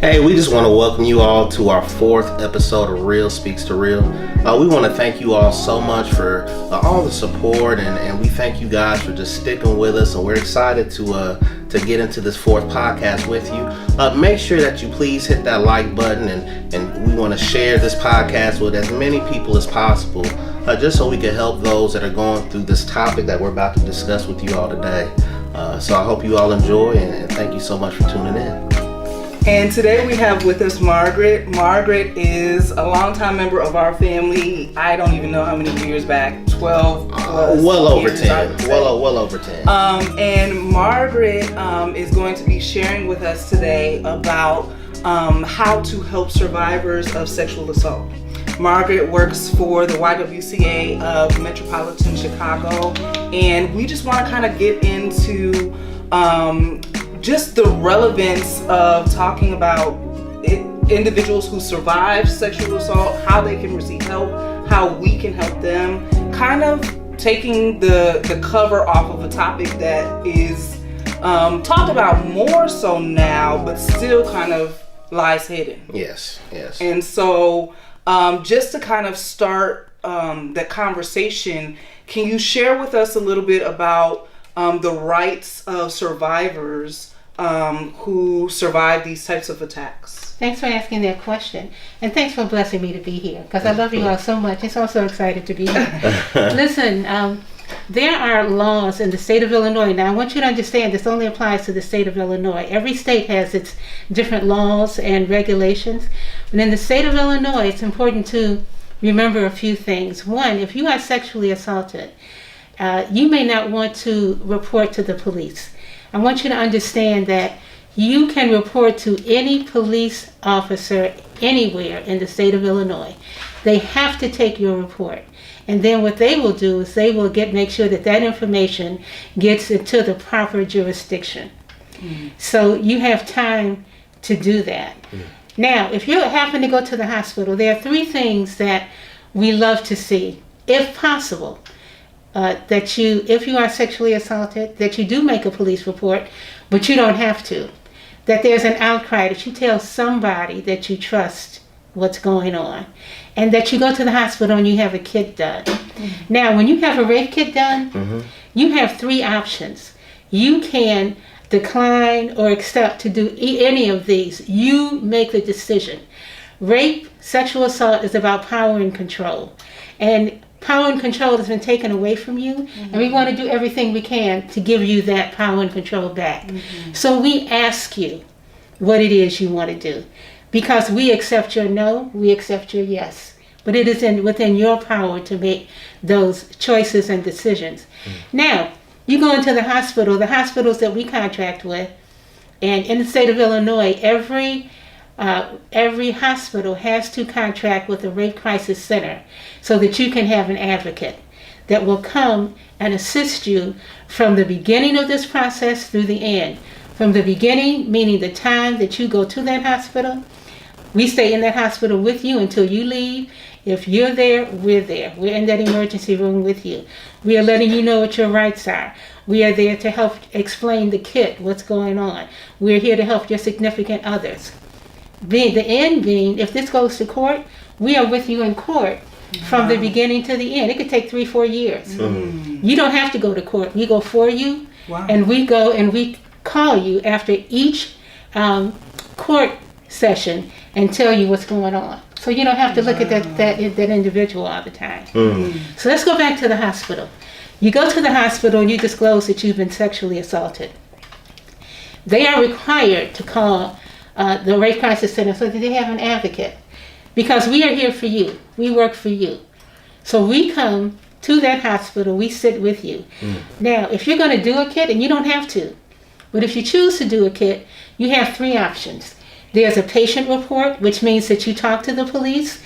Hey, we just want to welcome you all to our 4th episode of Real Speaks to Real. We want to thank you all so much for all the support, and we thank you guys for just sticking with us, and we're excited to get into this 4th podcast with you. Make sure that you please hit that like button, and we want to share this podcast with as many people as possible, just so we can help those that are going through this topic that we're about to discuss with you all today. So I hope you all enjoy, and thank you so much for tuning in. And today we have with us Margaret. Margaret is a longtime member of our family. I don't even know how many years back, 12 plus well over years, 10. Well over 10. And Margaret is going to be sharing with us today about how to help survivors of sexual assault. Margaret works for the YWCA of Metropolitan Chicago, and we just want to kind of get into just the relevance of talking about individuals who survive sexual assault, how they can receive help, how we can help them, kind of taking the cover off of a topic that is talked about more so now, but still kind of lies hidden. Yes. And so just to kind of start that conversation, can you share with us a little bit about the rights of survivors who survive these types of attacks? Thanks for asking that question, and thanks for blessing me to be here, because I love you all so much. I'm so excited to be here. Listen, there are laws in the state of Illinois. Now, I want you to understand this only applies to the state of Illinois. Every state has its different laws and regulations, but in the state of Illinois, it's important to remember a few things. One, if you are sexually assaulted, you may not want to report to the police. I want you to understand that you can report to any police officer anywhere in the state of Illinois. They have to take your report. And then what they will do is they will make sure that that information gets into the proper jurisdiction. So you have time to do that. Now, if you happen to go to the hospital, there are 3 things that we love to see, if possible. That you, if you are sexually assaulted, that you do make a police report, but you don't have to. That there's an outcry, that you tell somebody that you trust what's going on, and that you go to the hospital and you have a kit done. Now, when you have a rape kit done, you have 3 options. You can decline or accept to do any of these. You make the decision. Rape, sexual assault is about power and control. And power and control has been taken away from you, and we want to do everything we can to give you that power and control back. So we ask you what it is you want to do, because we accept your no, we accept your yes, but it is within your power to make those choices and decisions. Now, you go into the hospitals that we contract with, and in the state of Illinois, every hospital has to contract with a rape crisis center so that you can have an advocate that will come and assist you from the beginning of this process through the end. From the beginning, meaning the time that you go to that hospital, we stay in that hospital with you until you leave. If you're there, we're there. We're in that emergency room with you. We are letting you know what your rights are. We are there to help explain the kit, what's going on. We're here to help your significant others. The end being, if this goes to court, we are with you in court from the beginning to the end. It could take 3-4 years. You don't have to go to court. We go for you, and we go and we call you after each court session and tell you what's going on. So you don't have to look at that individual all the time. So let's go back to the hospital. You go to the hospital and you disclose that you've been sexually assaulted. They are required to call the Rape Crisis Center so that they have an advocate, because we are here for you. We work for you. So we come to that hospital, we sit with you. Now, if you're going to do a kit, and you don't have to, but if you choose to do a kit, you have 3 options. There's a patient report, which means that you talk to the police,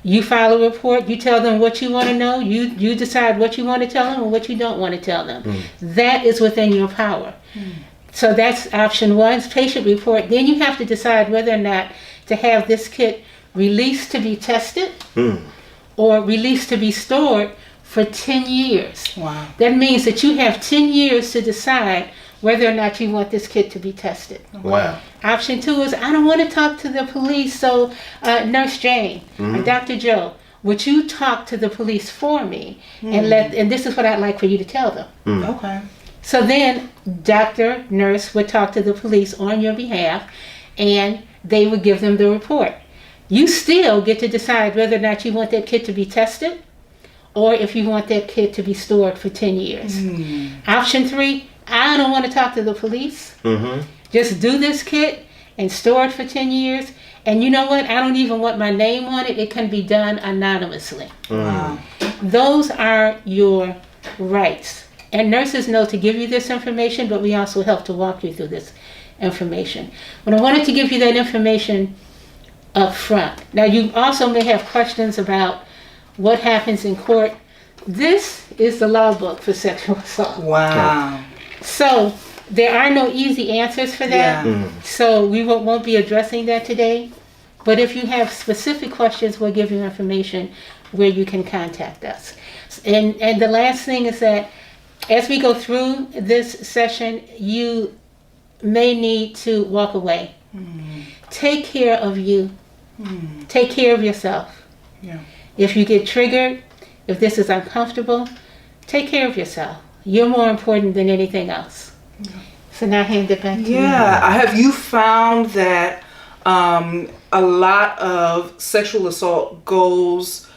you file a report, you tell them what you want to know, you decide what you want to tell them and what you don't want to tell them. That is within your power. So that's option 1, patient report. Then you have to decide whether or not to have this kit released to be tested or released to be stored for 10 years. Wow. That means that you have 10 years to decide whether or not you want this kid to be tested. Wow. Option 2 is, I don't want to talk to the police, so Nurse Jane or Dr. Joe, would you talk to the police for me and this is what I'd like for you to tell them. Okay. So then doctor, nurse would talk to the police on your behalf and they would give them the report. You still get to decide whether or not you want that kid to be tested or if you want that kid to be stored for 10 years. Option 3, I don't want to talk to the police. Just do this kid and store it for 10 years. And you know what? I don't even want my name on it. It can be done anonymously. Wow. Those are your rights. And nurses know to give you this information, but we also help to walk you through this information. But I wanted to give you that information up front. Now, you also may have questions about what happens in court. This is the law book for sexual assault. Wow. So there are no easy answers for that. So we won't be addressing that today. But if you have specific questions, we'll give you information where you can contact us. And the last thing is that as we go through this session, you may need to walk away. Take care of you. Take care of yourself. If you get triggered, if this is uncomfortable, take care of yourself. You're more important than anything else. So now hand it back to you. Have you found that a lot of sexual assault goes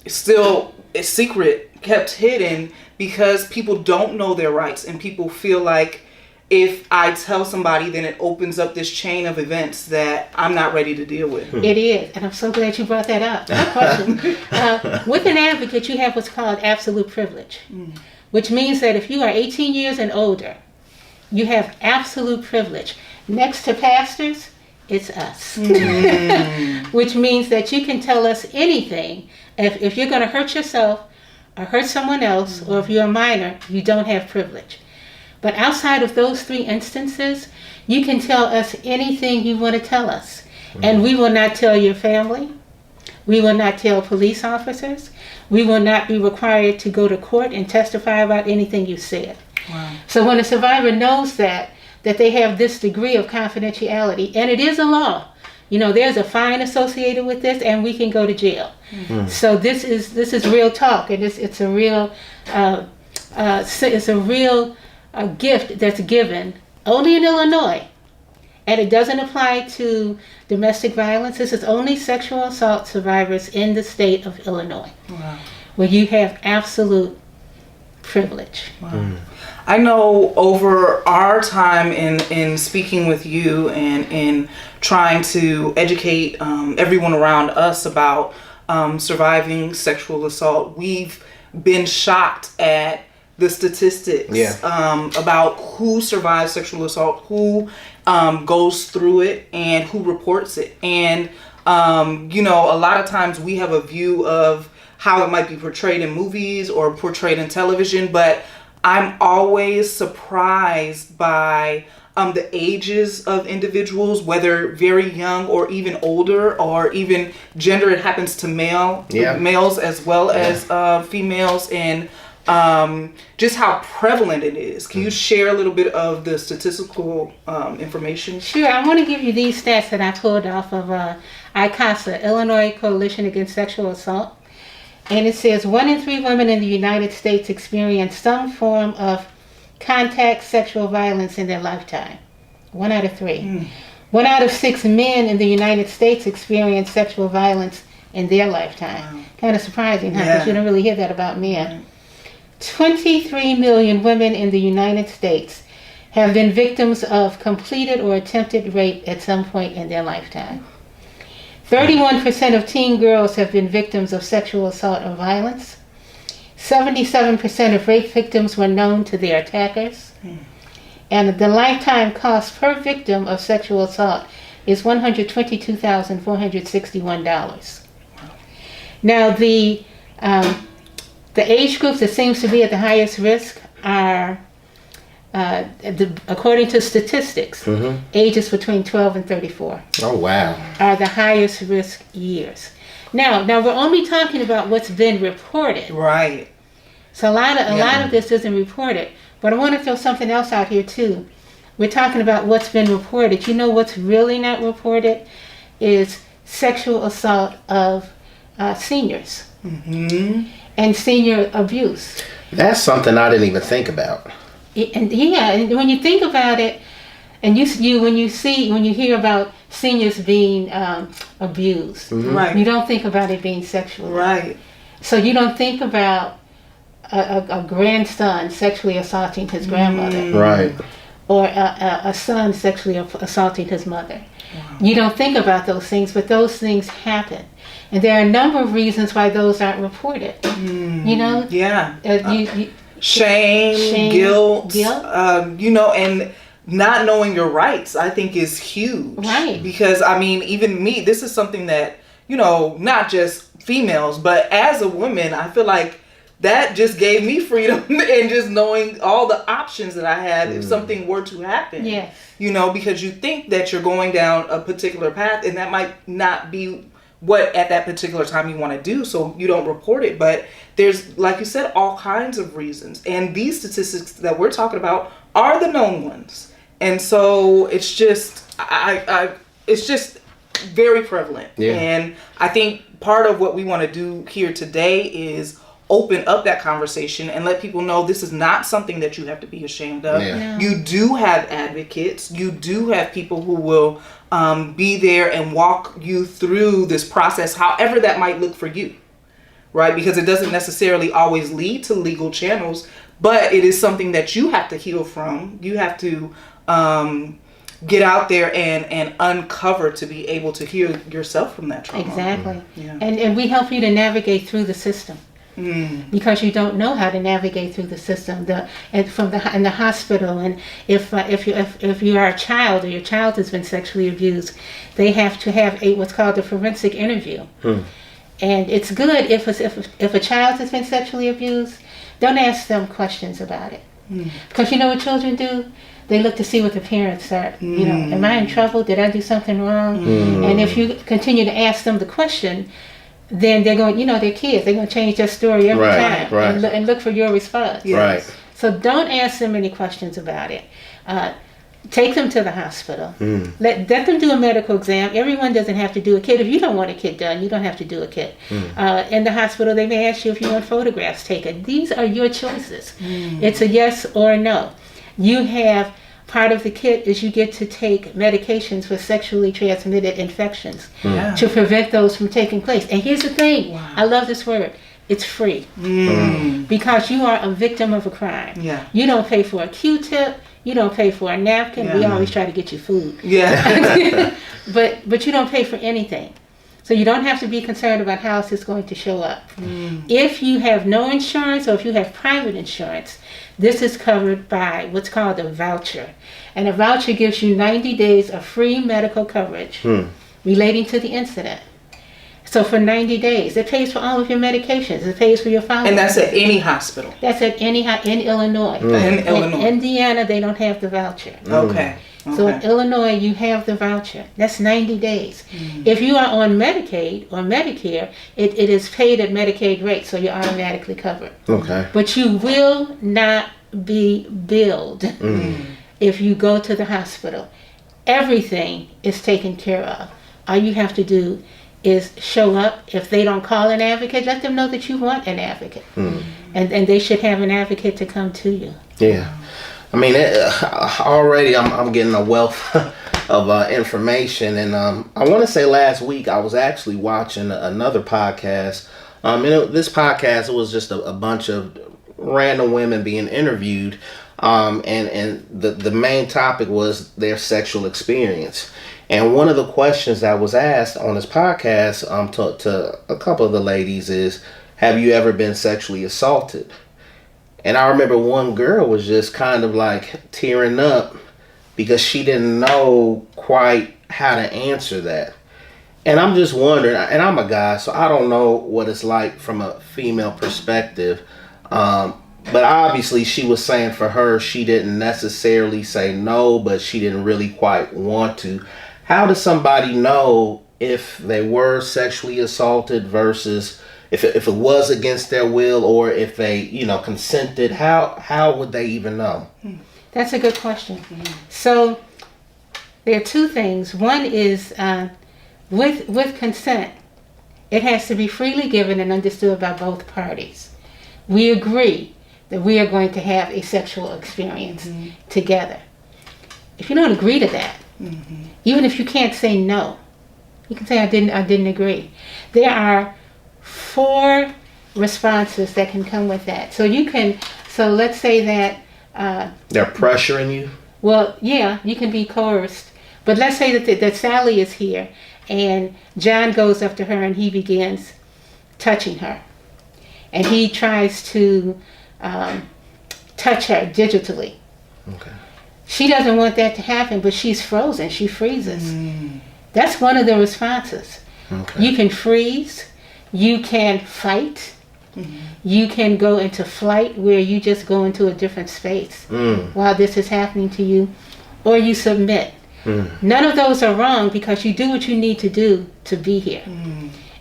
still a secret, kept hidden, because people don't know their rights and people feel like if I tell somebody, then it opens up this chain of events that I'm not ready to deal with. It is, and I'm so glad you brought that up. Good question. With an advocate, you have what's called absolute privilege, which means that if you are 18 years and older, you have absolute privilege. Next to pastors, it's us. Which means that you can tell us anything. If you're going to hurt yourself or hurt someone else, or if you're a minor, you don't have privilege. But outside of those 3 instances, you can tell us anything you want to tell us. And we will not tell your family. We will not tell police officers. We will not be required to go to court and testify about anything you said. Wow. So when a survivor knows that they have this degree of confidentiality, and it is a law, you know, there's a fine associated with this, and we can go to jail. So this is real talk, and it's a real gift that's given only in Illinois, and it doesn't apply to domestic violence. This is only sexual assault survivors in the state of Illinois, where you have absolute privilege. I know over our time in speaking with you and in trying to educate everyone around us about surviving sexual assault, we've been shocked at the statistics about who survives sexual assault, who goes through it, and who reports it. And, you know, a lot of times we have a view of how it might be portrayed in movies or portrayed in television, but I'm always surprised by the ages of individuals, whether very young or even older, or even gender. It happens to males as well as females, and just how prevalent it is. Can you share a little bit of the statistical information? Sure. I want to give you these stats that I pulled off of ICASA, Illinois Coalition Against Sexual Assault. And it says 1 in 3 women in the United States experience some form of contact sexual violence in their lifetime. 1 out of 3. 1 out of 6 men in the United States experience sexual violence in their lifetime. Kind of surprising, huh? Because you don't really hear that about men. 23 million women in the United States have been victims of completed or attempted rape at some point in their lifetime. 31% of teen girls have been victims of sexual assault or violence. 77% of rape victims were known to their attackers. And the lifetime cost per victim of sexual assault is $122,461. Now, the age groups that seems to be at the highest risk are, according to statistics, ages between 12 and 34. Oh, wow. Are the highest risk years. Now we're only talking about what's been reported. Right. So a lot of this isn't reported, But I want to throw something else out here too. We're talking about what's been reported. You know what's really not reported is sexual assault of seniors and senior abuse. That's something I didn't even think about. And when you think about it, and when you hear about seniors being abused, Right. you don't think about it being sexual. Right. So you don't think about a grandson sexually assaulting his grandmother, Right. or a son sexually assaulting his mother. Wow. You don't think about those things, but those things happen. And there are a number of reasons why those aren't reported. You know? Yeah. Shame, guilt. And not knowing your rights, I think, is huge. Right. Because, I mean, even me, this is something that, not just females, but as a woman, I feel like that just gave me freedom and just knowing all the options that I had if something were to happen. Yes. Because you think that you're going down a particular path and that might not be what at that particular time you want to do, so you don't report it. But there's, like you said, all kinds of reasons. And these statistics that we're talking about are the known ones. And so it's just, it's just very prevalent. Yeah. And I think part of what we want to do here today is open up that conversation and let people know this is not something that you have to be ashamed of. Yeah. No. You do have advocates. You do have people who will be there and walk you through this process, however that might look for you, right? Because it doesn't necessarily always lead to legal channels, but it is something that you have to heal from. You have to get out there and uncover to be able to heal yourself from that trauma. Exactly. Yeah. And we help you to navigate through the system. Because you don't know how to navigate through the system, in the hospital, and if you are a child or your child has been sexually abused, they have to have what's called a forensic interview. And it's good if a child has been sexually abused, don't ask them questions about it, because you know what children do. They look to see what the parents are. Am I in trouble? Did I do something wrong? And if you continue to ask them the question, then they're going, they're kids. They're going to change their story every time and look for your response. Yes. Right. So don't ask them any questions about it. Take them to the hospital. Let them do a medical exam. Everyone doesn't have to do a kit. If you don't want a kit done, you don't have to do a kit. In the hospital, they may ask you if you want photographs taken. These are your choices. It's a yes or a no. You have... Part of the kit is you get to take medications for sexually transmitted infections to prevent those from taking place. And here's the thing. Wow. I love this word. It's free. Because you are a victim of a crime. Yeah. You don't pay for a Q-tip. You don't pay for a napkin. Yeah. We always try to get you food. Yeah. but you don't pay for anything. So you don't have to be concerned about how it's going to show up. If you have no insurance or if you have private insurance, this is covered by what's called a voucher. And a voucher gives you 90 days of free medical coverage relating to the incident. So for 90 days, it pays for all of your medications. It pays for your follow-up. And that's at any hospital? That's at in Illinois. In Illinois. In Indiana, they don't have the voucher. Okay. So in Illinois, you have the voucher. That's 90 days. If you are on Medicaid or Medicare, it is paid at Medicaid rate, so you're automatically covered. Okay. But you will not be billed if you go to the hospital. Everything is taken care of. All you have to do is show up. If they don't call an advocate, let them know that you want an advocate. And they should have an advocate to come to you. Yeah. I mean, already I'm getting a wealth of information. And I want to say last week I was actually watching another podcast. This podcast was just a bunch of random women being interviewed. And the main topic was their sexual experience. And one of the questions that was asked on this podcast to a couple of the ladies is, have you ever been sexually assaulted? And I remember one girl was just kind of like tearing up because she didn't know quite how to answer that. And I'm just wondering, and I'm a guy, so I don't know what it's like from a female perspective. But obviously she was saying for her, she didn't necessarily say no, but she didn't really quite want to. How does somebody know if they were sexually assaulted versus if it was against their will, or if they, you know, consented, how would they even know? That's a good question. So there are two things. One is with consent, it has to be freely given and understood by both parties. We agree that we are going to have a sexual experience together. If you don't agree to that, even if you can't say no, you can say I didn't agree. There are 4 responses that can come with that. So let's say that They're pressuring you? well, yeah, you can be coerced. But let's say that Sally is here and John goes up to her and he begins touching her. And he tries to touch her digitally. Okay. She doesn't want that to happen, but she's frozen. She freezes. That's one of the responses. Okay. You can freeze. You can fight. You can go into flight, where you just go into a different space while this is happening to you, or you submit. None of those are wrong, because you do what you need to do to be here.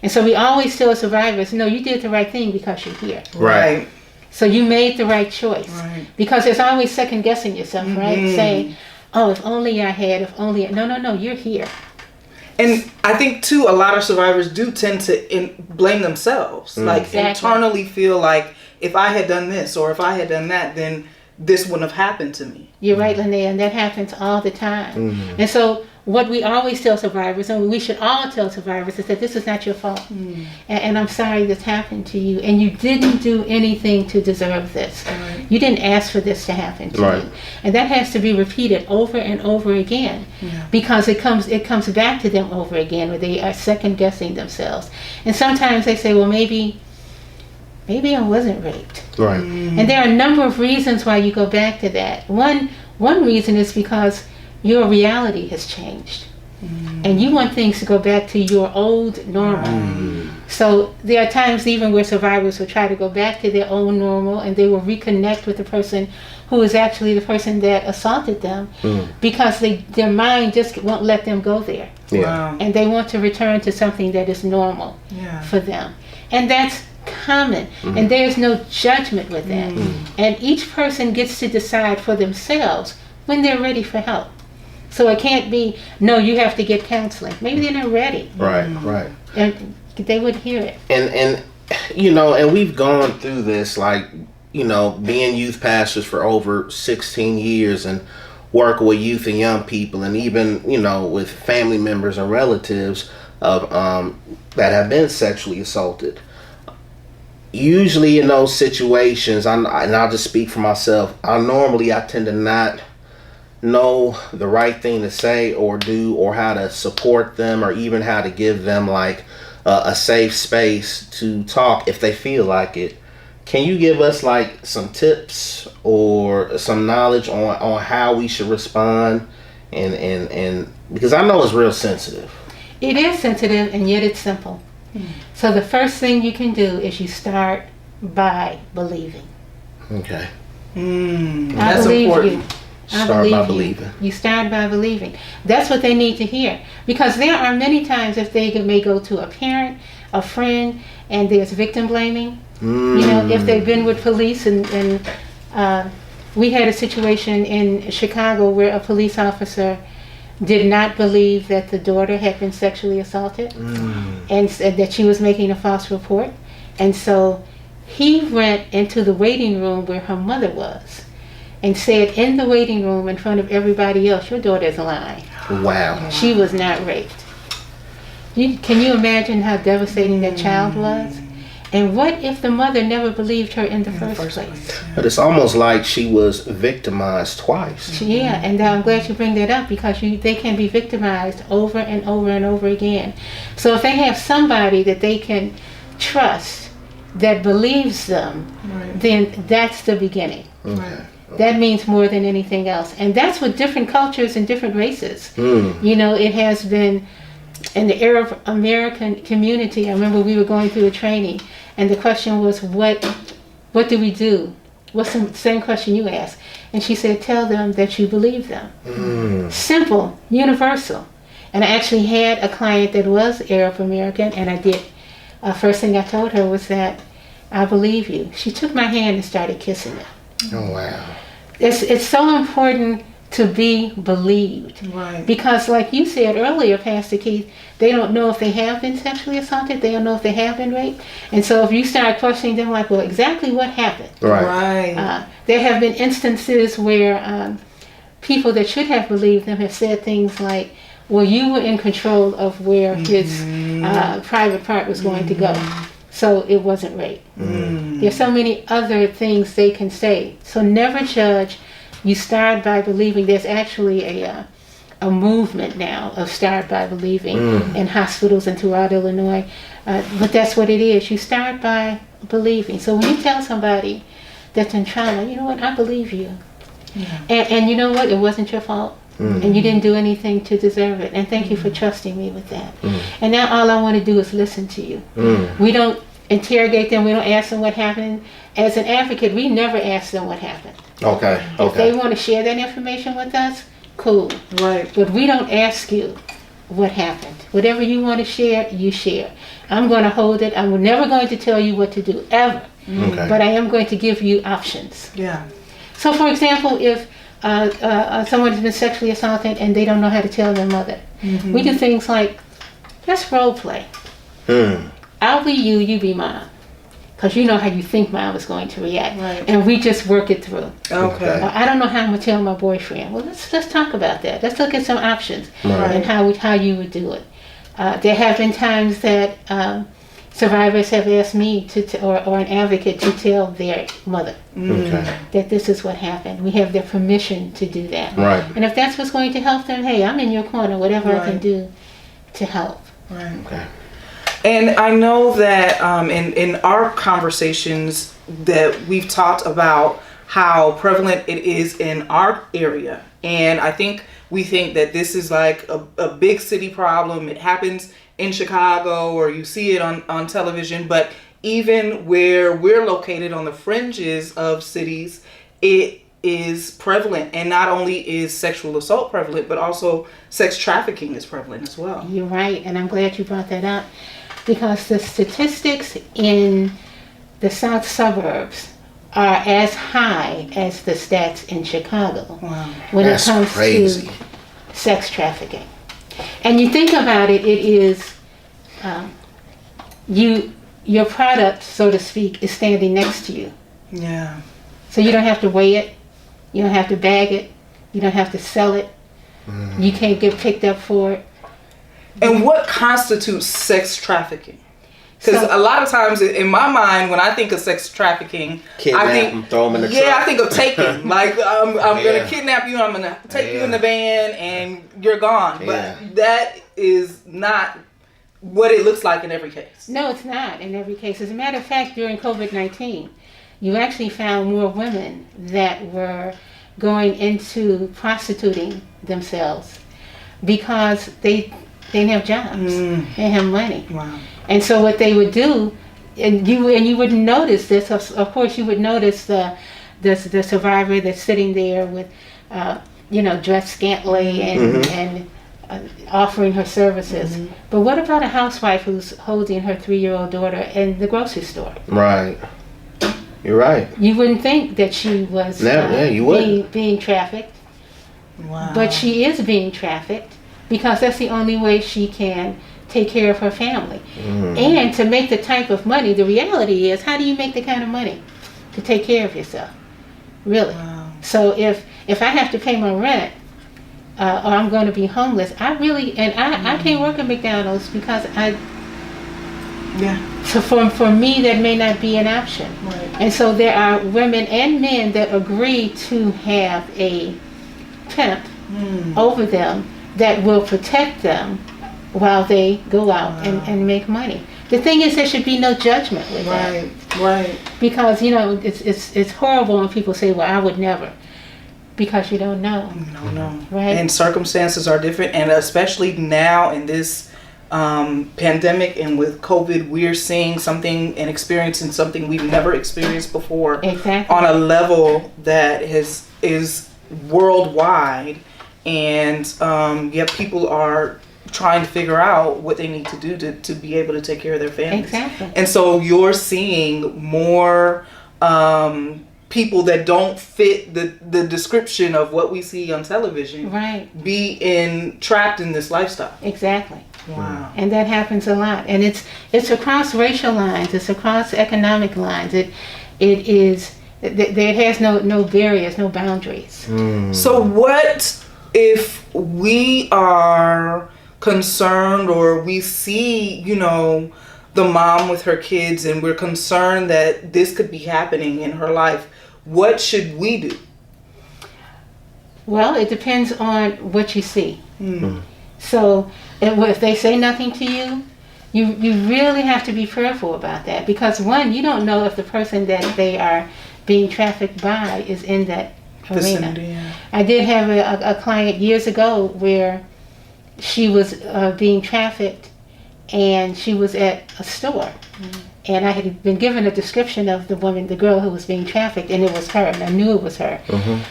And so we always tell survivors, no, you did the right thing because you're here. Right. So you made the right choice. Right. Because there's always second guessing yourself, right? Saying, oh, if only I had, no, you're here. And I think too, a lot of survivors do tend to blame themselves. Like internally feel like, if I had done this or if I had done that, then this wouldn't have happened to me. You're right, Linnea, and that happens all the time. And so what we always tell survivors, and we should all tell survivors, is that this is not your fault. And I'm sorry this happened to you. And you didn't do anything to deserve this. You didn't ask for this to happen to you. And that has to be repeated over and over again, because it comes back to them over again, where they are second guessing themselves. And sometimes they say, well, maybe I wasn't raped. Right. And there are a number of reasons why you go back to that. One reason is because your reality has changed. And you want things to go back to your old normal. So there are times even where survivors will try to go back to their own normal, and they will reconnect with the person who is actually the person that assaulted them, because their mind just won't let them go there. Wow. And they want to return to something that is normal for them. And that's common, and there's no judgment with that. And each person gets to decide for themselves when they're ready for help. So it can't be, no, you have to get counseling. Maybe they're not ready. Right. And they would hear it. And you know, and we've gone through this, like, you know, being youth pastors for over 16 years and working with youth and young people, and even, you know, with family members and relatives of that have been sexually assaulted. Usually in those situations, and I'll just speak for myself, I tend to not know the right thing to say or do, or how to support them, or even how to give them like a safe space to talk if they feel like it. Can you give us like some tips or some knowledge on how we should respond? And because I know it's real sensitive. It is sensitive, and yet it's simple. So the first thing you can do is you start by believing. Okay. That's believe important. you. Start by believing. You start by believing. That's what they need to hear. Because there are many times if they may go to a parent, a friend, and there's victim blaming. You know, if they've been with police, and we had a situation in Chicago where a police officer did not believe that the daughter had been sexually assaulted, and said that she was making a false report. And so he went into the waiting room where her mother was and said in the waiting room in front of everybody else, your daughter's lying. Wow. She was not raped. Can you imagine how devastating that child was? And what if the mother never believed her in the first place? But it's almost like she was victimized twice. Yeah, and I'm glad you bring that up, because they can be victimized over and over and over again. So if they have somebody that they can trust that believes them, then that's the beginning. Okay. That means more than anything else. And that's with different cultures and different races. You know, it has been in the Arab American community. I remember we were going through a training, and the question was, what do we do? What's the same question you asked? And she said, tell them that you believe them. Simple, universal. And I actually had a client that was Arab American, and I did first thing I told her was that I believe you. She took my hand and started kissing it. Oh, wow. It's so important to be believed. Right. Because like you said earlier, Pastor Keith, they don't know if they have been sexually assaulted. They don't know if they have been raped. And so if you start questioning them like, well, exactly what happened? Right. There have been instances where people that should have believed them have said things like, well, you were in control of where his private part was going to go. So it wasn't rape. There's so many other things they can say. So never judge. You start by believing. There's actually a movement now of start by believing in hospitals and throughout Illinois. But that's what it is. You start by believing. So when you tell somebody that's in trauma, you know what, I believe you. Yeah. And you know what, it wasn't your fault. And you didn't do anything to deserve it. And thank you for trusting me with that. And now all I want to do is listen to you. We don't interrogate them. We don't ask them what happened. As an advocate, we never ask them what happened. Okay. If they want to share that information with us, cool. Right. But we don't ask you what happened. Whatever you want to share, you share. I'm going to hold it. I'm never going to tell you what to do, ever. Okay. But I am going to give you options. Yeah. So, for example, if someone has been sexually assaulted and they don't know how to tell their mother, we do things like, let's role play. I'll be you, you be mom. Because you know how you think mom is going to react. Right. And we just work it through. Okay. I don't know how I'm going to tell my boyfriend. Well, let's talk about that. Let's look at some options Right. and how you would do it. There have been times that survivors have asked me or an advocate to tell their mother that this is what happened. We have their permission to do that. Right. And if that's what's going to help them, hey, I'm in your corner, whatever I can do to help. Right. Okay. And I know that in our conversations that we've talked about how prevalent it is in our area. And I think we think that this is like a big city problem. It happens in Chicago or you see it on television. But even where we're located on the fringes of cities, it is prevalent. And not only is sexual assault prevalent, but also sex trafficking is prevalent as well. You're right. And I'm glad you brought that up. Because the statistics in the south suburbs are as high as the stats in Chicago when That's it comes crazy. to sex trafficking. And you think about it, it is your product, so to speak, is standing next to you. Yeah. So you don't have to weigh it, you don't have to bag it, you don't have to sell it, you can't get picked up for it. And what constitutes sex trafficking? Because a lot of times in my mind, when I think of sex trafficking, Kidnap I think them, throw them in the truck. I think of taking. Like I'm going to kidnap you, I'm going to take you in the van, and you're gone. But that is not what it looks like in every case. No, it's not in every case. As a matter of fact, during COVID-19, you actually found more women that were going into prostituting themselves because they didn't have jobs. They didn't have money. Wow. And so what they would do, and you wouldn't notice this. Of course, you would notice the survivor that's sitting there with, dressed scantily and offering her services. But what about a housewife who's holding her 3-year-old daughter in the grocery store? Right. You're right. You wouldn't think that she was you wouldn't. being trafficked. Wow. But she is being trafficked because that's the only way she can take care of her family. And to make the type of money, the reality is, how do you make the kind of money to take care of yourself? Really? Wow. So if I have to pay my rent, or I'm going to be homeless, I can't work at McDonald's because so for me that may not be an option. Right. And so there are women and men that agree to have a pimp over them that will protect them while they go out and make money. The thing is, there should be no judgment with that. Right. Because it's horrible when people say, well, I would never. Because you don't know. No. Right. And circumstances are different, and especially now in this pandemic and with COVID, we're seeing something and experiencing something we've never experienced before. Exactly. On a level that is worldwide, and yet people are trying to figure out what they need to do to be able to take care of their families. Exactly. And so you're seeing more people that don't fit the description of what we see on television, Right. be trapped in this lifestyle. Exactly. Wow. And that happens a lot. And it's across racial lines. It's across economic lines. It is. There has no barriers, no boundaries. So what if we are concerned, or we see, the mom with her kids, and we're concerned that this could be happening in her life? What should we do? Well, it depends on what you see. So if they say nothing to you, you really have to be prayerful about that, because one, you don't know if the person that they are being trafficked by is in that arena. Yeah. I did have a client years ago where she was being trafficked, and she was at a store. And I had been given a description of the girl who was being trafficked, and it was her, and I knew it was her.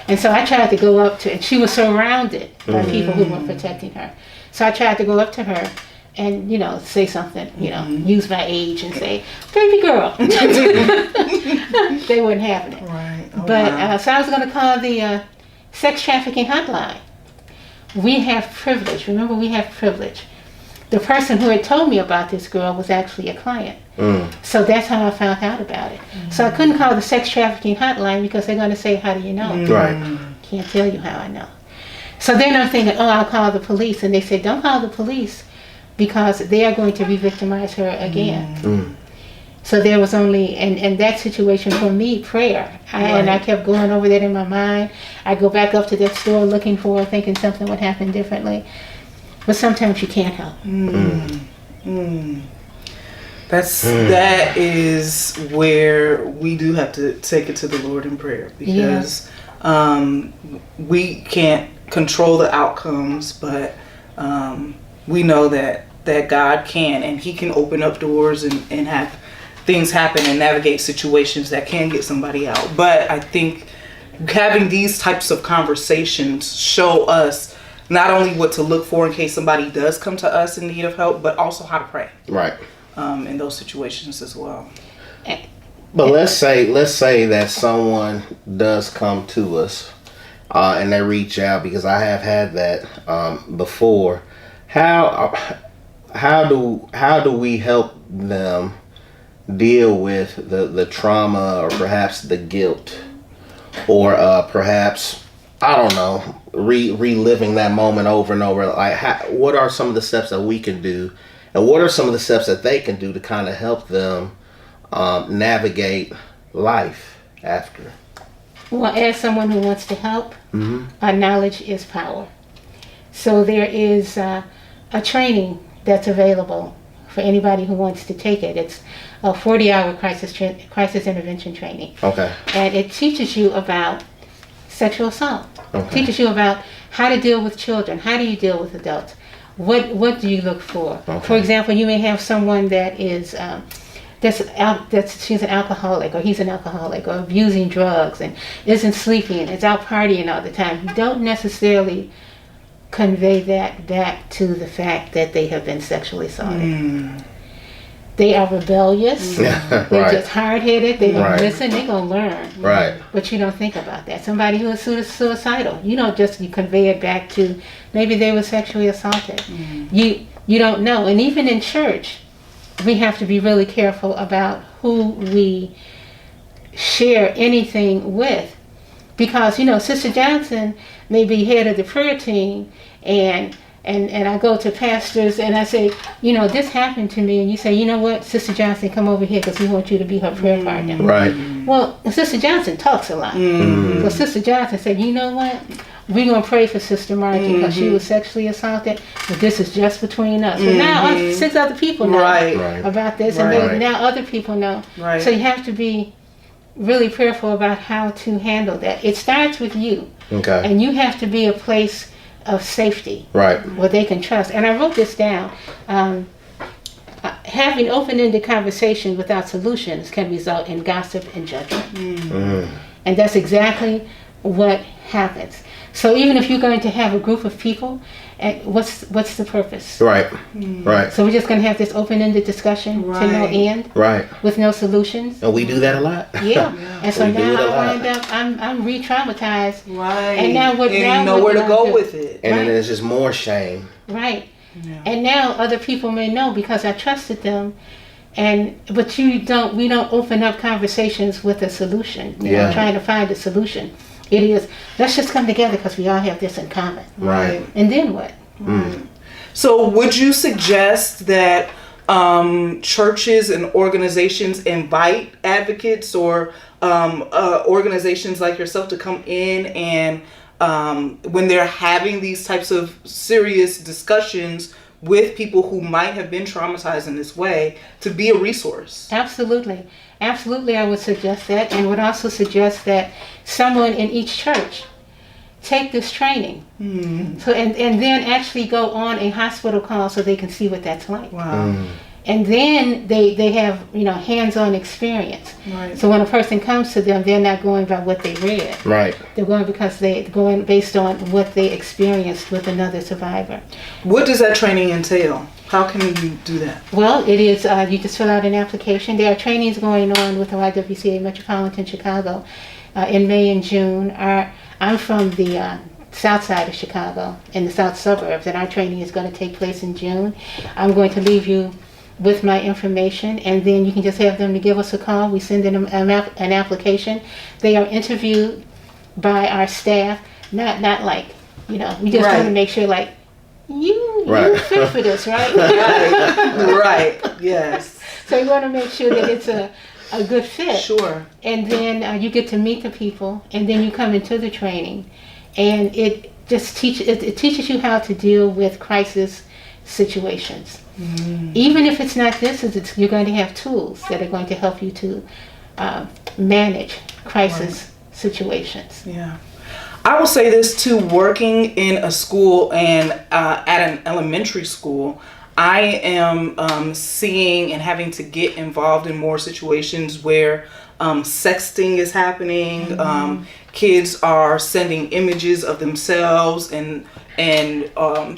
And so I tried to go up to, and she was surrounded by people who were protecting her. So I tried to go up to her and, say something, use my age and say, baby girl. They weren't having it. Right. Oh, But wow. so I was going to call the sex trafficking hotline. We have privilege. Remember, we have privilege. The person who had told me about this girl was actually a client. So that's how I found out about it. So I couldn't call the sex trafficking hotline, because they're going to say, how do you know? Right. Can't tell you how I know. So then I'm thinking, I'll call the police. And they said, don't call the police, because they are going to re-victimize her again. So there was only, and that situation for me, prayer. And I kept going over that in my mind. I go back up to that store looking for her, thinking something would happen differently. But sometimes you can't help. That is where we do have to take it to the Lord in prayer, because we can't control the outcomes, but we know that God can, and He can open up doors and have things happen and navigate situations that can get somebody out. But I think having these types of conversations show us not only what to look for in case somebody does come to us in need of help, but also how to pray. Right. In those situations as well. But let's say that someone does come to us and they reach out, because I have had that before. How do we help them deal with the trauma, or perhaps the guilt, or perhaps, I don't know, reliving that moment over and over? Like, what are some of the steps that we can do, and what are some of the steps that they can do to kind of help them navigate life after? Well, as someone who wants to help, knowledge is power. So there is a training that's available for anybody who wants to take it. It's a 40-hour crisis intervention training. Okay. And it teaches you about sexual assault. Okay. Teaches you about how to deal with children. How do you deal with adults? What do you look for? Okay. For example, you may have someone that is she's an alcoholic, or he's an alcoholic, or abusing drugs and isn't sleeping and is out partying all the time. You don't necessarily convey that back to the fact that they have been sexually assaulted. They are rebellious. They're just hard-headed. They don't listen. They're going to learn. Right. But you don't think about that. Somebody who is suicidal, you convey it back to maybe they were sexually assaulted. You don't know. And even in church, we have to be really careful about who we share anything with. Because, Sister Johnson may be head of the prayer team, and I go to pastors and I say, this happened to me, and you say, you know what, Sister Johnson, come over here because we want you to be her prayer partner. Right. Well, Sister Johnson talks a lot. So Sister Johnson said, you know what, we're going to pray for Sister Margie because she was sexually assaulted, but this is just between us. So now 6 other people know about this, and now other people know. So you have to be really prayerful about how to handle that. It starts with you. Okay. And you have to be a place of safety. Right. Where they can trust. And I wrote this down. Having open-ended conversations without solutions can result in gossip and judgment. And that's exactly what happens. So even if you're going to have a group of people And what's the purpose? Right. Right. So we're just going to have this open-ended discussion to no end, Right. with no solutions. And we do that a lot. Yeah. And so We do now it a I lot. wind up, I'm re-traumatized. Right. And now what? And now you know what where do to I go do? with it. And Right. then there's just more shame. Right. Yeah. And now other people may know because I trusted them, but we don't open up conversations with a solution. You know, trying to find a solution. It is, let's just come together because we all have this in common. Right. And then what? So would you suggest that churches and organizations invite advocates or organizations like yourself to come in and when they're having these types of serious discussions with people who might have been traumatized in this way, to be a resource? Absolutely. Absolutely, I would suggest that, and would also suggest that someone in each church take this training. So and then actually go on a hospital call so they can see what that's like. Wow. And then they have, hands-on experience. Right. So when a person comes to them, they're not going by what they read. Right. They're going because they're going based on what they experienced with another survivor. What does that training entail? How can you do that? Well, it is, you just fill out an application. There are trainings going on with the YWCA Metropolitan Chicago in May and June. I'm from the south side of Chicago, in the south suburbs, and our training is going to take place in June. I'm going to leave you with my information, and then you can just have them to give us a call. We send in an application. They are interviewed by our staff, not like, we just want to make sure, like, you fit for this, right? Right. Yes. So you want to make sure that it's a good fit. Sure. And then you get to meet the people, and then you come into the training, and it just teaches you how to deal with crisis situations. Even if it's not this, you're going to have tools that are going to help you to manage crisis situations. Yeah. I will say this too, working in a school and at an elementary school, I am seeing and having to get involved in more situations where sexting is happening. Kids are sending images of themselves and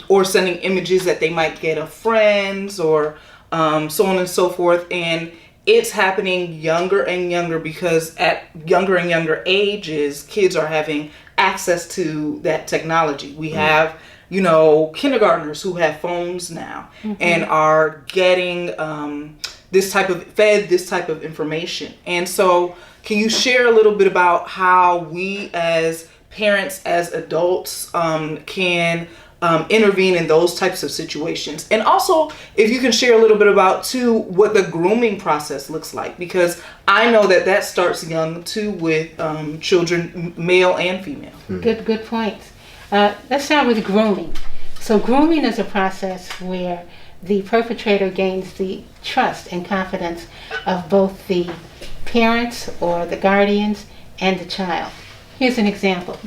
or sending images that they might get of friends or so on and so forth. And it's happening younger and younger because at younger and younger ages, kids are having access to that technology. We have, kindergartners who have phones now and are getting this type of information. And so can you share a little bit about how we as parents, as adults, can intervene in those types of situations? And also, if you can share a little bit about, too, what the grooming process looks like, because I know that starts young, too, with children, male and female. Good points. Let's start with grooming. So grooming is a process where the perpetrator gains the trust and confidence of both the parents or the guardians and the child. Here's an example.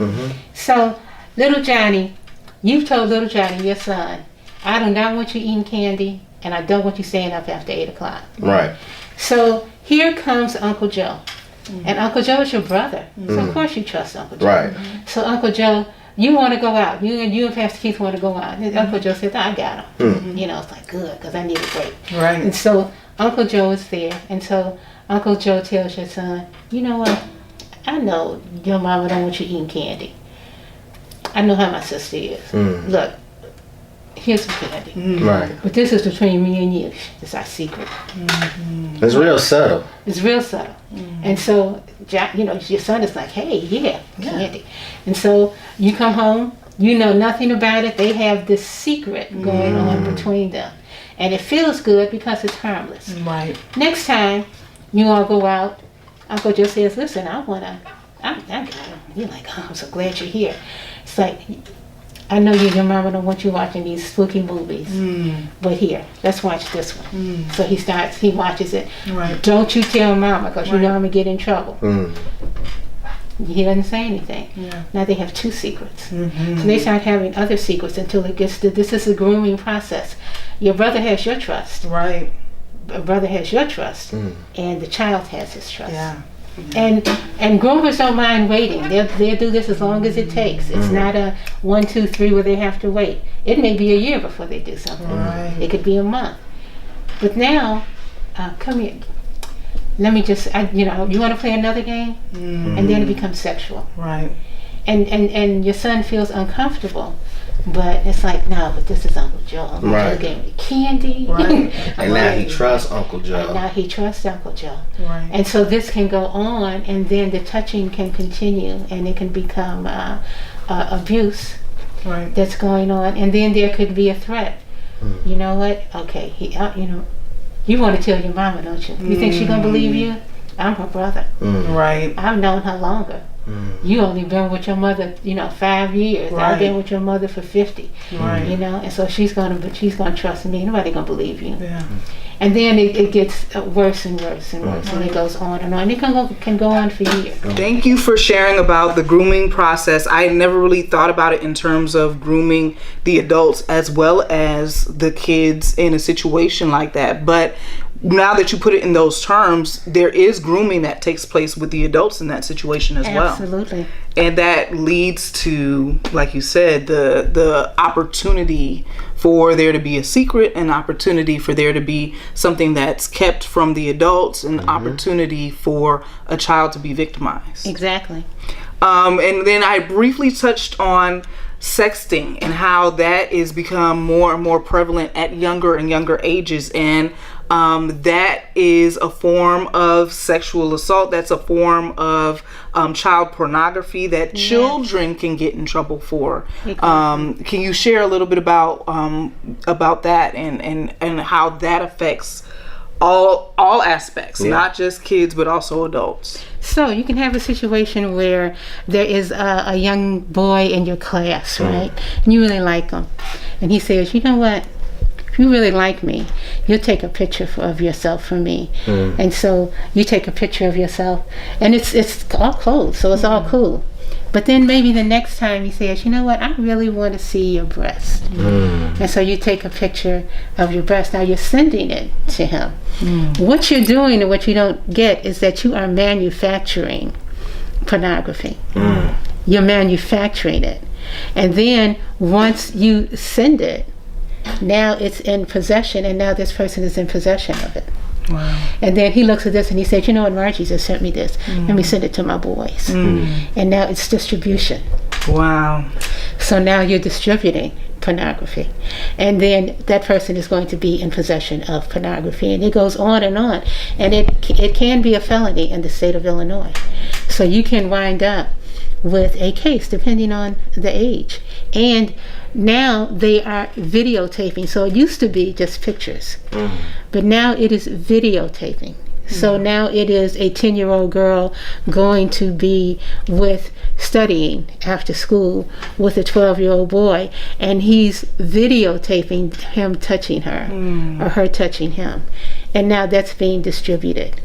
So, little Johnny, you've told little Johnny, your son, I do not want you eating candy, and I don't want you staying up after 8 o'clock. Right. So, here comes Uncle Joe. And Uncle Joe is your brother. So, of course you trust Uncle Joe. Right. So, Uncle Joe, you want to go out. You and Pastor Keith want to go out. And Uncle Joe said, I got him. It's like, good, because I need a break. Right. And so, Uncle Joe is there. And so, Uncle Joe tells your son, you know what? I know your mama don't want you eating candy. I know how my sister is. Look, here's some candy. Right. But this is between me and you. It's our secret. It's real subtle. It's real subtle. And so, your son is like, hey, candy. And so you come home, you know nothing about it. They have this secret going on between them. And it feels good because it's harmless. Right. Next time you all go out, Uncle Joe says, listen, I got him. You're like, oh, I'm so glad you're here. It's like, I know your mama don't want you watching these spooky movies, but here, let's watch this one. So he watches it. Right. Don't you tell mama, because you know I'm going to get in trouble. He doesn't say anything. Yeah. Now they have two secrets. So they start having other secrets until it gets to, this is a grooming process. Your brother has your trust. Right. A brother has your trust, and the child has his trust. Yeah. And groomers don't mind waiting. They'll do this as long as it takes. It's not a 1, 2, 3 where they have to wait. It may be a year before they do something. Right. It could be a month. But now, come here. Let me just, you want to play another game? And then it becomes sexual. Right. And your son feels uncomfortable. But it's like, no, but this is Uncle Joe. Uncle Joe gave me candy. Right. And now he trusts Uncle Joe. Right. And so this can go on, and then the touching can continue, and it can become abuse that's going on. And then there could be a threat. You know what? Okay, you want to tell your mama, don't you? You think she's going to believe you? I'm her brother. Right. I've known her longer. You only been with your mother, 5 years. Right. I've been with your mother for 50. Right. And so she's gonna trust me. Nobody gonna believe you. Yeah. And then it gets worse and worse and worse, and it goes on and on. It can go on for years. Thank you for sharing about the grooming process. I never really thought about it in terms of grooming the adults as well as the kids in a situation like that. But now that you put it in those terms, there is grooming that takes place with the adults in that situation as well. Absolutely. And that leads to, like you said, the opportunity for there to be a secret, an opportunity for there to be something that's kept from the adults, an opportunity for a child to be victimized. Exactly. And then I briefly touched on sexting and how that is become more and more prevalent at younger and younger ages. And that is a form of sexual assault. That's a form of child pornography that children can get in trouble for. Exactly. Can you share a little bit about that and how that affects all aspects, not just kids but also adults? So you can have a situation where there is a young boy in your class, right? And you really like him, and he says, "You know what? If you really like me, you'll take a picture of yourself for me." And so you take a picture of yourself, and it's all clothes, so it's all cool. But then maybe the next time he says, "You know what? I really want to see your breast." And so you take a picture of your breast. Now you're sending it to him. What you're doing and what you don't get is that you are manufacturing pornography. You're manufacturing it. And then once you send it, now it's in possession, and now this person is in possession of it. Wow. And then he looks at this and he said, "You know what, Margie just sent me this. Let me send it to my boys." And now it's distribution. Wow. So now you're distributing pornography. And then that person is going to be in possession of pornography. And it goes on. And it can be a felony in the state of Illinois. So you can wind up with a case depending on the age. And now they are videotaping. So it used to be just pictures, but now it is videotaping. So now it is a 10-year-old girl going to be studying after school with a 12-year-old boy, and he's videotaping him touching her or her touching him. And now that's being distributed.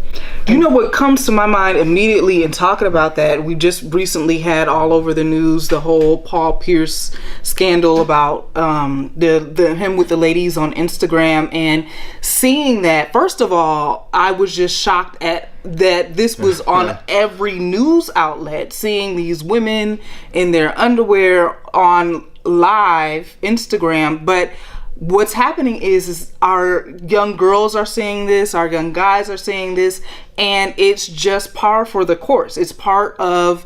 You know what comes to my mind immediately in talking about that? We just recently had all over the news the whole Paul Pierce scandal about him with the ladies on Instagram, and seeing that. First of all, I was just shocked at that this was on every news outlet, seeing these women in their underwear on live Instagram. But what's happening is our young girls are seeing this, our young guys are seeing this, and it's just par for the course. It's part of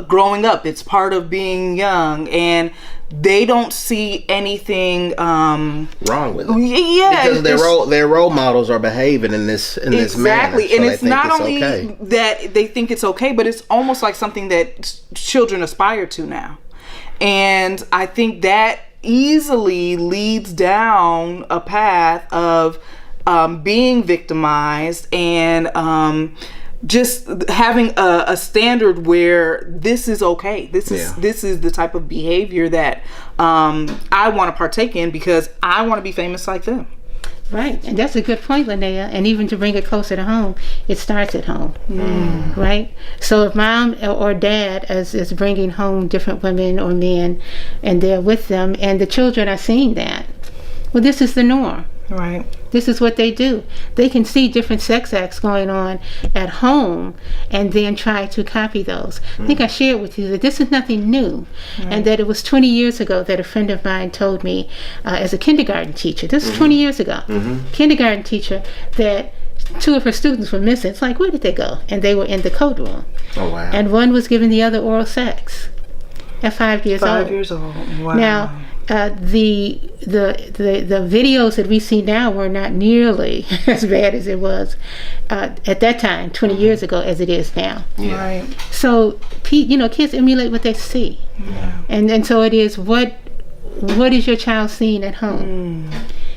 growing up. It's part of being young, and they don't see anything wrong with it. Yeah, because their role models are behaving in this manner. Exactly, So and it's not only that they think it's okay, but it's almost like something that children aspire to now. And I think that easily leads down a path of being victimized and just having a standard where this is okay. This is the type of behavior that I want to partake in because I want to be famous like them. Right, and that's a good point, Linnea. And even to bring it closer to home, it starts at home, right? So if mom or dad is bringing home different women or men, and they're with them, and the children are seeing that, well, this is the norm. Right. This is what they do. They can see different sex acts going on at home and then try to copy those. I think I shared with you that this is nothing new, and that it was 20 years ago that a friend of mine told me as a kindergarten teacher, this is 20 years ago, kindergarten teacher, that 2 of her students were missing. It's like, where did they go? And they were in the code room. Oh, wow. And one was giving the other oral sex at 5 years old. 5 years old. Wow. Now, the videos that we see now were not nearly as bad as it was at that time, 20 years ago, as it is now. Yeah. Right. So, kids emulate what they see. Yeah. And so it is, what is your child seeing at home?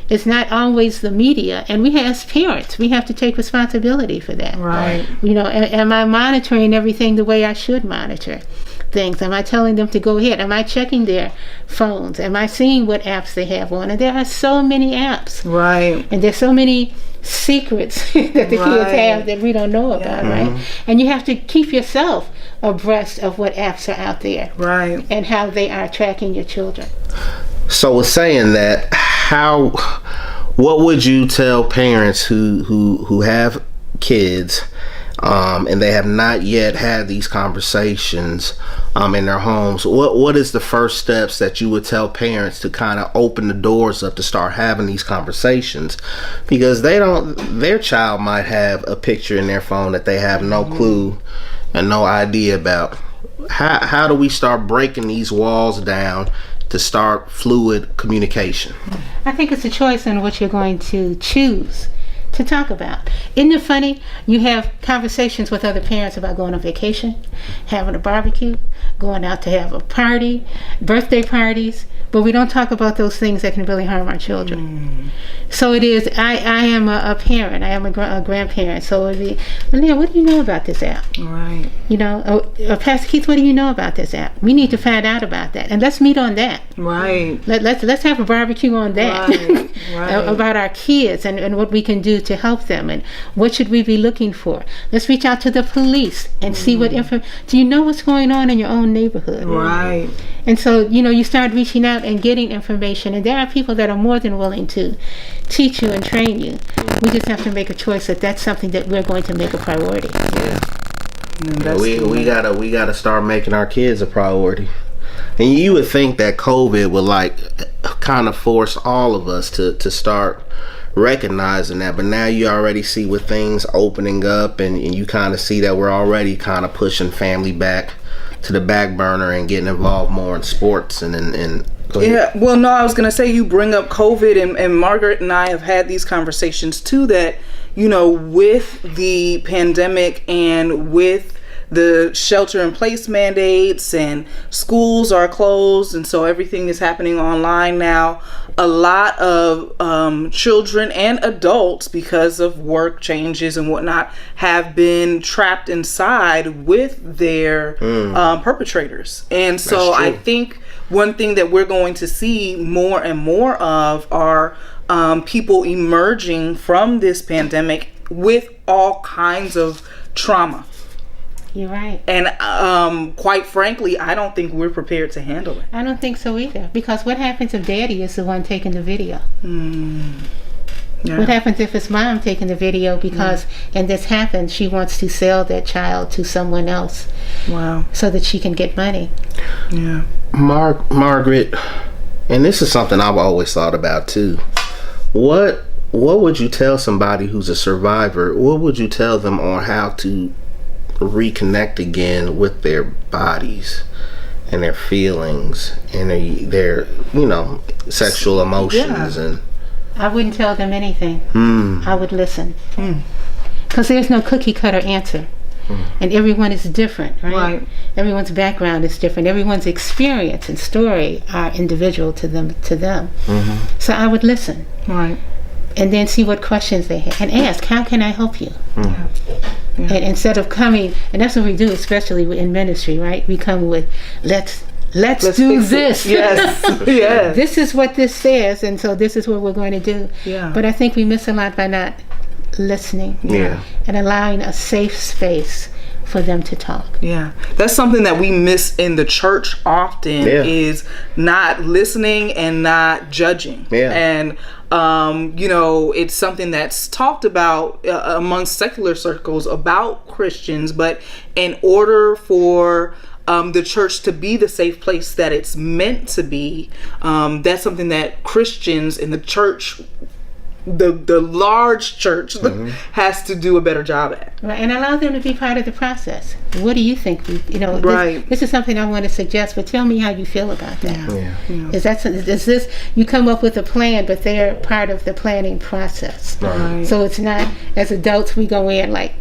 It's not always the media, and we as parents, we have to take responsibility for that. Right. Am I monitoring everything the way I should monitor things? Am I telling them to go ahead? Am I checking their phones? Am I seeing what apps they have on? And there are so many apps. Right. And there's so many secrets that the kids have that we don't know about, right? And you have to keep yourself abreast of what apps are out there. Right. And how they are tracking your children. So with saying that, what would you tell parents who have kids and they have not yet had these conversations in their homes? What is the first steps that you would tell parents to kind of open the doors up to start having these conversations? Because their child might have a picture in their phone that they have no clue and no idea about. How do we start breaking these walls down to start fluid communication? I think it's a choice in what you're going to choose to talk about. Isn't it funny? You have conversations with other parents about going on vacation, having a barbecue, going out to have a party, birthday parties, but we don't talk about those things that can really harm our children. So it is, I am a parent, I am a grandparent, so it would be, Leah, what do you know about this app? Right. Pastor Keith, what do you know about this app? We need to find out about that, and let's meet on that. Right. Let's have a barbecue on that. Right. About our kids and what we can do to help them, and what should we be looking for. Let's reach out to the police and see what do you know what's going on in your own neighborhood? Right. And so you start reaching out and getting information, and there are people that are more than willing to teach you and train you. We just have to make a choice that that's something that we're going to make a priority. We gotta start making our kids a priority. And you would think that COVID would kind of force all of us to start recognizing that, but now you already see with things opening up, and you kind of see that we're already kind of pushing family back to the back burner and getting involved more in sports and yeah, well, no, I was gonna say, you bring up COVID, and Margaret and I have had these conversations too, that with the pandemic and with the shelter in place mandates, and schools are closed, and so everything is happening online now. A lot of children and adults, because of work changes and whatnot, have been trapped inside with their perpetrators. And so I think one thing that we're going to see more and more of are people emerging from this pandemic with all kinds of trauma. You're right. And quite frankly, I don't think we're prepared to handle it. I don't think so either. Because what happens if daddy is the one taking the video? Yeah. What happens if it's mom taking the video because, and this happens, she wants to sell that child to someone else? Wow. So that she can get money. Yeah. Margaret, and this is something I've always thought about too. What would you tell somebody who's a survivor? What would you tell them on how to reconnect again with their bodies and their feelings and their sexual emotions? And I wouldn't tell them anything. I would listen, because there's no cookie cutter answer, and everyone is different, right? Everyone's background is different. Everyone's experience and story are individual to them. So I would listen, and then see what questions they have and ask, how can I help you? And instead of coming, and that's what we do, especially in ministry, right? We come with, let's do this. Yes. Yes. This is what this says, and so this is what we're going to do. Yeah. But I think we miss a lot by not listening. Yeah. And allowing a safe space for them to talk. Yeah. That's something that we miss in the church often, is not listening and not judging. Yeah. And It's something that's talked about amongst secular circles about Christians, but in order for the church to be the safe place that it's meant to be, that's something that Christians in the church, the large church, has to do a better job at. Right, and allow them to be part of the process. What do you think? Right. This is something I want to suggest, but tell me how you feel about that. Yeah. Is this you come up with a plan, but they're part of the planning process. Right. So it's not, as adults, we go in like,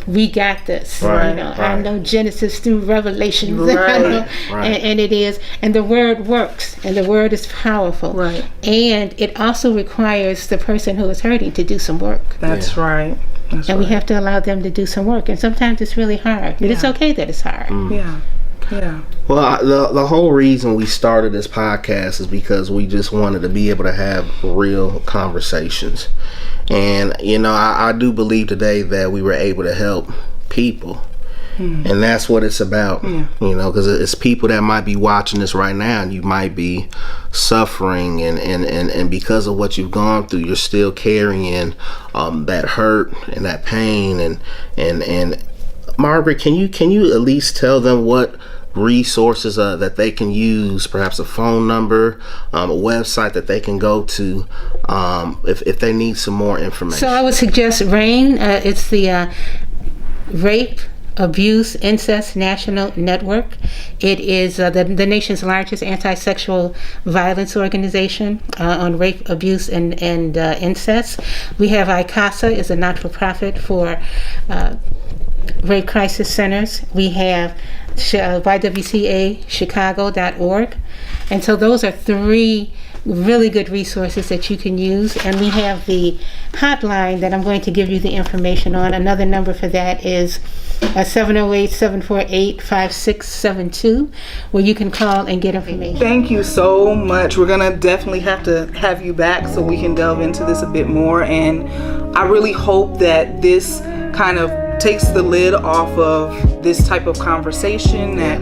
we got this. Right, I know Genesis through Revelation. Right. And it is, and the word works, and the word is powerful. Right. And it also requires the person who is hurting to do some work. That's right. And we have to allow them to do some work. And sometimes it's really hard, but it's okay that it's hard. Yeah. Well, the whole reason we started this podcast is because we just wanted to be able to have real conversations. And, I do believe today that we were able to help people. And that's what it's about, because it's people that might be watching this right now, and you might be suffering, and because of what you've gone through, you're still carrying that hurt and that pain. And Margaret, can you at least tell them what resources that they can use, perhaps a phone number, a website that they can go to if they need some more information? So I would suggest RAIN. It's the Rape, Abuse, Incest National Network. It is the nation's largest anti-sexual violence organization on rape, abuse, and incest. We have ICASA, is a not-for-profit for rape crisis centers. We have YWCA Chicago.org. And so those are three really good resources that you can use. And we have the hotline that I'm going to give you the information on. Another number for that is 708-748-5672, where you can call and get information. Thank you so much. We're gonna definitely have to have you back so we can delve into this a bit more. And I really hope that this kind of takes the lid off of this type of conversation, that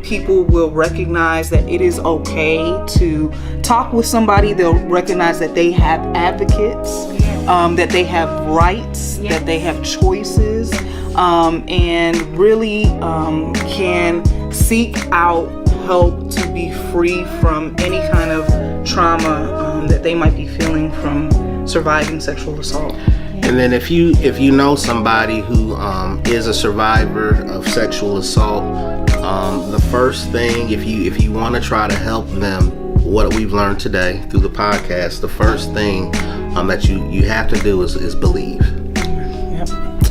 people will recognize that it is okay to talk with somebody. They'll recognize that they have advocates, that they have rights, that they have choices, and really can seek out help to be free from any kind of trauma that they might be feeling from surviving sexual assault. And then if you know somebody who is a survivor of sexual assault, the first thing, if you want to try to help them, what we've learned today through the podcast, the first thing that you have to do is believe.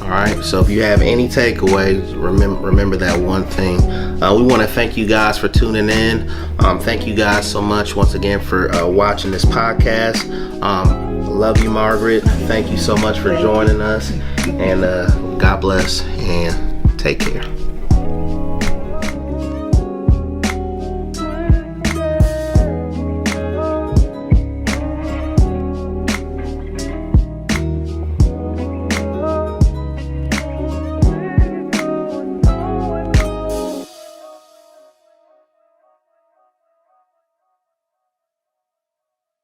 All right. So if you have any takeaways, remember that one thing. We want to thank you guys for tuning in. Thank you guys so much once again for watching this podcast. Love you, Margaret. Thank you so much for joining us. And God bless and take care.